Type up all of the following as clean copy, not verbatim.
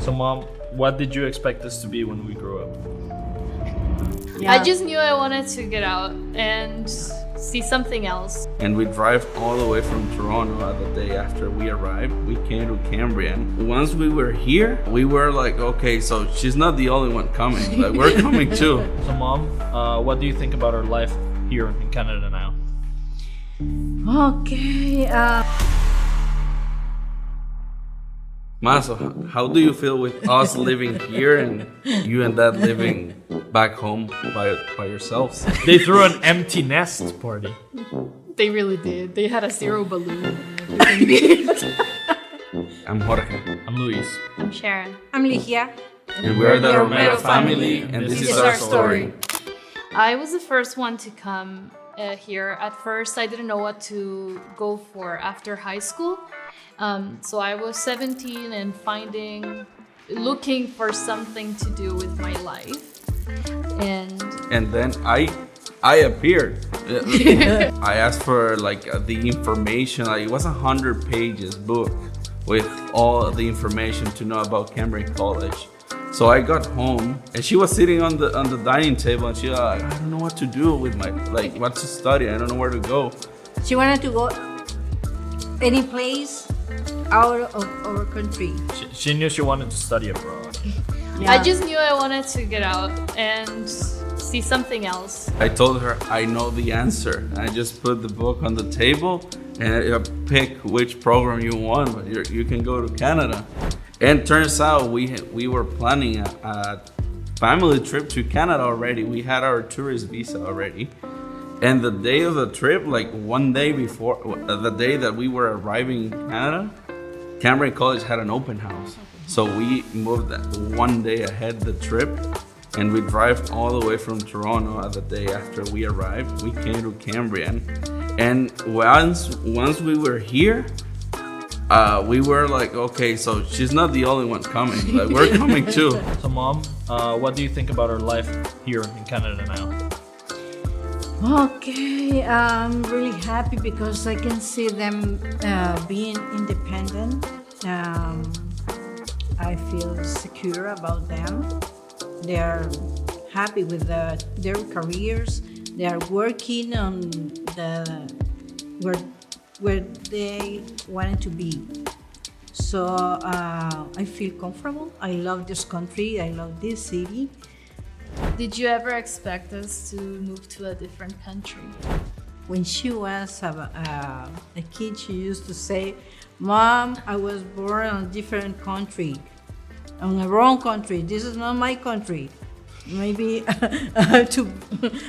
So, Mom, what did you expect us to be when we grew up? Yeah. I just knew I wanted to get out and see something else. And we drive all the way from Toronto the day after we arrived. We came to Cambrian. Once we were here, we were like, okay, so she's not the only one coming. Like, we're coming too. So, Mom, what do you think about our life here in Canada now? Okay. Ma, so how do you feel with us living here and you and Dad living back home by yourselves? They threw an empty nest party. They really did. They had a zero balloon and everything. I'm Jorge. I'm Luis. I'm Sharon. I'm Ligia. And we're the Romero Romero family, family, and this This is is our our story. I was the first one to come here. At first, I didn't know what to go for after high school. So I was 17 and looking for something to do with my life. And then I appeared. I asked for like the information. Like, it was 100 pages book with all the information to know about Cambrian College. So I got home and she was sitting on the dining table and she was like, I don't know what to do with my, like, what to study. I don't know where to go. She wanted to go any place out of our country. She knew she wanted to study abroad. Yeah. I just knew I wanted to get out and see something else. I told her I know the answer. I just put the book on the table and pick which program you want, but you can go to Canada. And turns out we were planning a family trip to Canada already. We had our tourist visa already. And the day of the trip, like one day before, the day that we were arriving in Canada, Cambrian College had an open house. So we moved that one day ahead the trip, and we drive all the way from Toronto the day after we arrived. We came to Cambrian, and once we were here, we were like, okay, so she's not the only one coming. Like, we're coming too. So, Mom, what do you think about our life here in Canada now? Okay, I'm really happy because I can see them being independent. I feel secure about them. They are happy with their careers. They are working on where they wanted to be. So I feel comfortable. I love this country. I love this city. Did you ever expect us to move to a different country? When she was a kid, she used to say, Mom, I was born in a different country, on the wrong country. This is not my country. Maybe I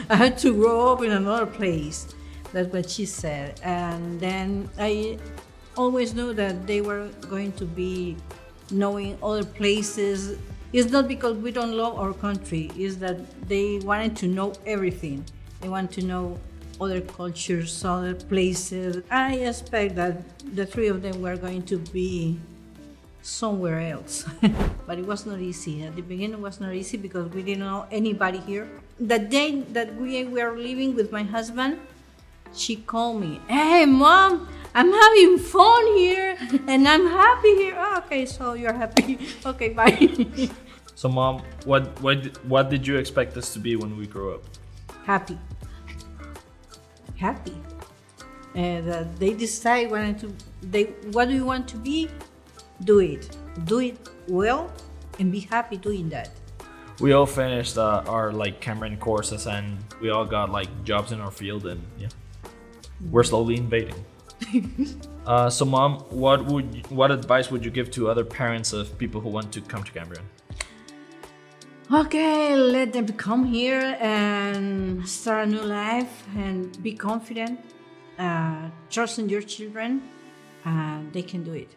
had to grow up in another place. That's what she said. And then I always knew that they were going to be knowing other places. It's not because we don't love our country, it's that they wanted to know everything. They want to know other cultures, other places. I expect that the three of them were going to be somewhere else. But it was not easy. At the beginning it was not easy because we didn't know anybody here. The day that we were living with my husband, she called me, hey Mom, I'm having fun here and I'm happy here. Oh, okay, so you're happy. Okay, bye. So, Mom, what did you expect us to be when we grew up? Happy. And they decide what do you want to be? Do it well and be happy doing that. We all finished our like Cambrian courses and we all got like jobs in our field, and yeah, we're slowly invading. So, Mom, what advice would you give to other parents of people who want to come to Cambrian? Okay, let them come here and start a new life and be confident. Trust in your children, and they can do it.